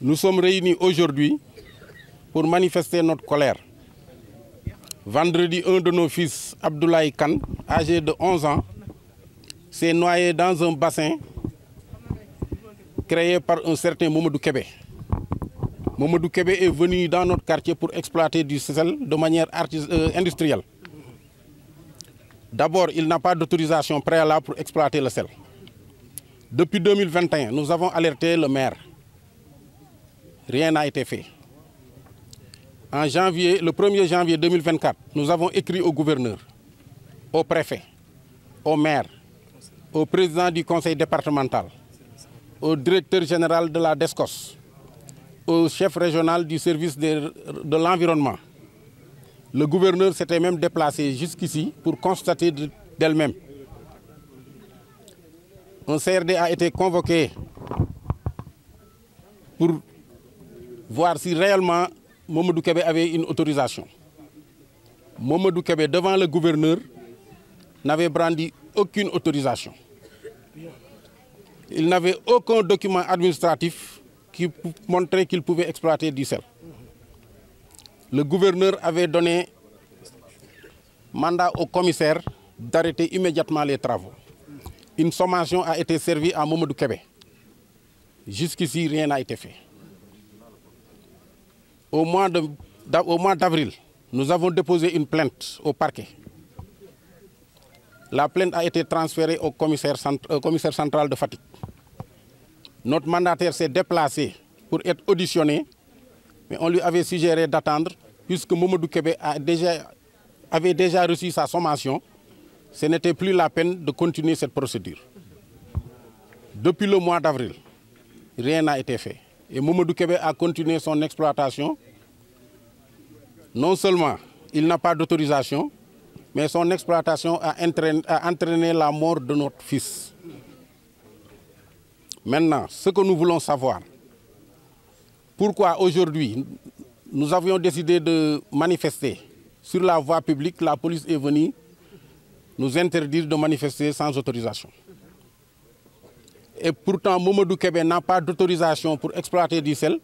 Nous sommes réunis aujourd'hui pour manifester notre colère. Vendredi, un de nos fils, Abdoulaye Kane, âgé de 11 ans, s'est noyé dans un bassin créé par un certain Mamadou Kébé. Mamadou Kébé est venu dans notre quartier pour exploiter du sel de manière industrielle. D'abord, il n'a pas d'autorisation préalable pour exploiter le sel. Depuis 2021, nous avons alerté le maire. Rien n'a été fait. En janvier, le 1er janvier 2024, nous avons écrit au gouverneur, au préfet, au maire, au président du conseil départemental, au directeur général de la DESCOS, au chef régional du service de l'environnement. Le gouverneur s'était même déplacé jusqu'ici pour constater d'elle-même. Un CRD a été convoqué pour voir si réellement Mamadou Kébé avait une autorisation. Mamadou Kébé, devant le gouverneur, n'avait brandi aucune autorisation. Il n'avait aucun document administratif qui montrait qu'il pouvait exploiter du sel. Le gouverneur avait donné mandat au commissaire d'arrêter immédiatement les travaux. Une sommation a été servie à Mamadou Kébé. Jusqu'ici, rien n'a été fait. Au mois d'avril, nous avons déposé une plainte au parquet. La plainte a été transférée au commissaire central de Fatick. Notre mandataire s'est déplacé pour être auditionné, mais on lui avait suggéré d'attendre, puisque Mamadou Kébé avait déjà reçu sa sommation. Ce n'était plus la peine de continuer cette procédure. Depuis le mois d'avril, rien n'a été fait. Et Mamadou Kébé a continué son exploitation. Non seulement il n'a pas d'autorisation, mais son exploitation a entraîné la mort de notre fils. Maintenant, ce que nous voulons savoir, pourquoi aujourd'hui nous avions décidé de manifester sur la voie publique, la police est venue nous interdire de manifester sans autorisation. Et pourtant, Mamadou Kébé n'a pas d'autorisation pour exploiter du sel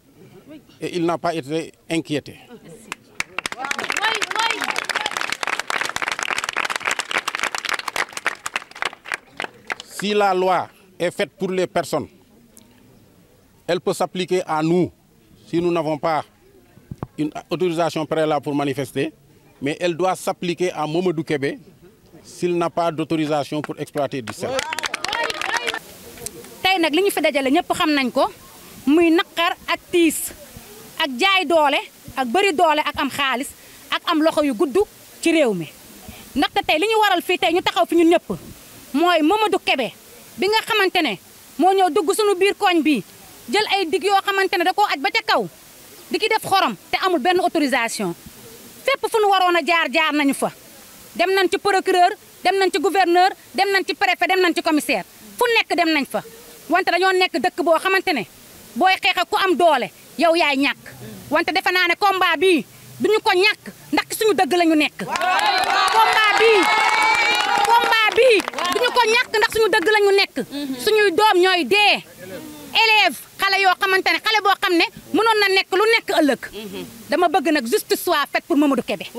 et il n'a pas été inquiété. Si la loi est faite pour les personnes, elle peut s'appliquer à nous si nous n'avons pas une autorisation préalable pour manifester, mais elle doit s'appliquer à Mamadou Kébé s'il n'a pas d'autorisation pour exploiter du sel. Tay nak liñu fi dajale ñepp xam nañ ko muy nakar ak tiis ak jaay doole ak bari doole ak am xaalis ak am loxo yu gudd ci réew mi ndaxte tey li ñu waral fii tey ñu taxaw fi ñun ñëpp mooy Mamadou Kébé bi nga xamante ne moo ñëw dugg suñu biir koñ bi jël ay dig yoo xamante ne da koo aj ba ca kaw di ki def xorom te amul benn autorisation fépp fu ñu waroon a jaar nañu fa dem nañ ci procureur dem nañ ci gouverneur dem nañ ci préfet dem nañ ci commissaire fu nekk dem nañ fa wante dañoo nekk dëkk boo xamante ne booy xeex ak ku am doole yow yaay ñàkk wante defe naa ne combat bii duñu ko ñàkk ndax ci suñu dëgg la ñu nekk combat bii duñu ko ñàkk ndax suñu dëgg la ñu nekk suñuy doom ñooy dee élève xale yoo xamante ne xale boo xam ne mënoon na nekk lu nekk ëllëg dama bëgg nag justice soit faite pour Mamadou Kébé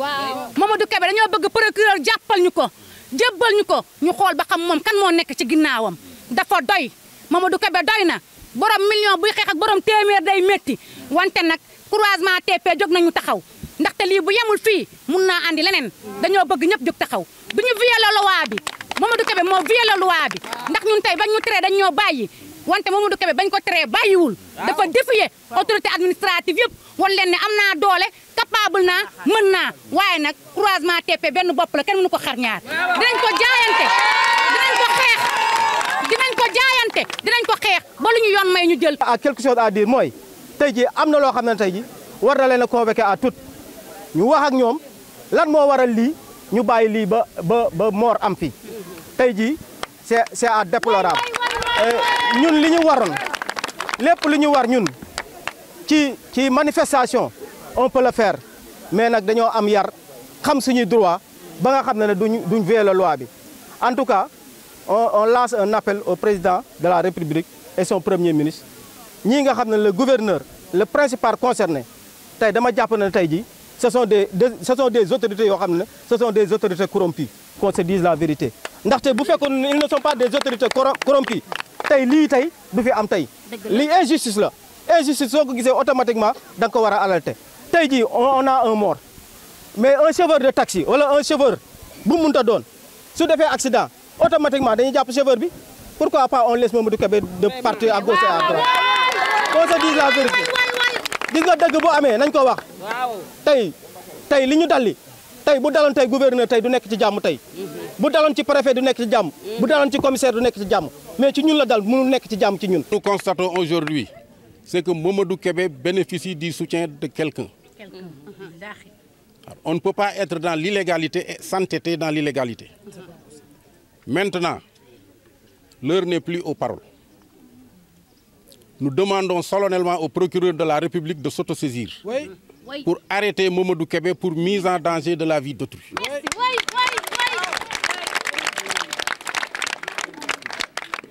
Mamadou Kébé dañoo bëgg procureur jàppal ñu ko jébbal ñu ko ñu xool ba xam moom kan moo nekk ci ginnaawam dafa doy Mamadou Kébé doy na borom million buy xeex ak borom téeméer day métti wante nag croisement TP jóg nañu taxaw ndaxte lii bu yemul fii mun naa andi leneen dañoo bëgg ñëpp jóg taxaw du ñu violé loi bi Mamadou Kébé moo violé loi bi ndax ñun tey bañ ñu teree dañ ñoo bàyyi wante Mamadou Kébé bañ ko teree bàyyiwul dafa défier autorité administrative yëpp wan leen ne am naa doole capable naa mën naa waaye nag croisement TP benn bopp la kenn mënu ko xar ñaar dinañ ko jaayante dinañ ko xeex dinañ ko xeex ba lu ñu yoon may ñu jël. quelque chose à dire mooy tey jii am na loo xam ne tey jii war na leen a convoquer à tout ñu wax ak ñoom lan moo waral lii ñu bàyyi lii ba mort am fi tey jii c'est à déplorable ñun li ñu waroon lépp lu ñu war ñun ci manifestation on peut le faire mais nag dañoo am yar xam suñuy droit ba nga xam ne duñ violer loi bi en tout cas. On lance un appel au président de la République et son premier ministre ñii nga xam ne le gouverneur le principal concerné tey dama jàpp ne tey jii ce sont des autorités yoo xam ne ce sont des autorités corrompues qu'on se dise la vérité ndaxte bu fekkoon ils ne sont pas des autorités corrompues tey lii tey du fi am tey lii injustice la injustice soo ko gisee automatiquement da nga ko war a alerter tey jii on a un mort mais un chauffeur de taxi wala un chauffeur bu mu mënta doon su defee accident automatiquement dañuy jàpp chauffeur bi pourquoi pas on laisse Mamadou Kébé de partir à gauche et à droite qu'on se dise la vérité gis nga dëgg bu amee nañ ko wax tey li ñu dalli tey bu daloon tey gouverneur tey du nekk ci jàmm tey bu daloon ci préfet du nekk ci jàmm bu daloon ci commissaire du nekk ci jàmm mais ci ñun la dal mënul nekk ci jàmm ci ñun. Nous constatons aujourd'hui c'est que Mamadou Kébé bénéficie du soutien de quelqu'un. On ne peut pas être dans l'illégalité et s'entêter dans l'illégalité. Maintenant, l'heure n'est plus aux paroles. Nous demandons solennellement au procureur de la République de s'autosaisir pour arrêter Mamadou Kébé pour mise en danger de la vie d'autrui.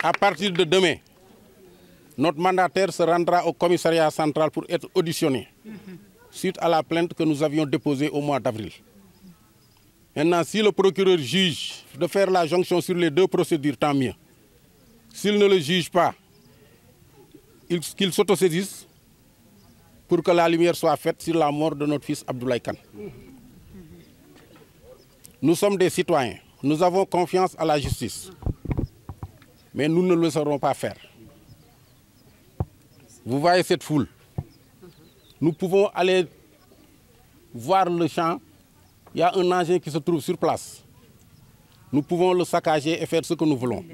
À partir de demain, notre mandataire se rendra au commissariat central pour être auditionné suite à la plainte que nous avions déposée au mois d'avril. Maintenant, si le procureur juge de faire la jonction sur les deux procédures, tant mieux. S'il ne le juge pas, qu'il s'autosaisisse pour que la lumière soit faite sur la mort de notre fils Abdoulaye Kane. Nous sommes des citoyens, nous avons confiance à la justice, mais nous ne le laisserons pas faire. Vous voyez cette foule, nous pouvons aller voir le champ, il y a un engin qui se trouve sur place. Nous pouvons le saccager et faire ce que nous voulons,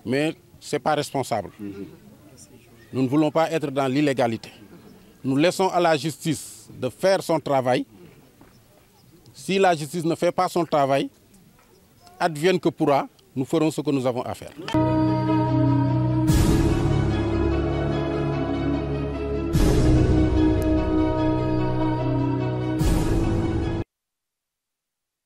mais ce n'est pas responsable. Nous ne voulons pas être dans l'illégalité. Nous laissons à la justice de faire son travail. Si la justice ne fait pas son travail, advienne que pourra, nous ferons ce que nous avons à faire.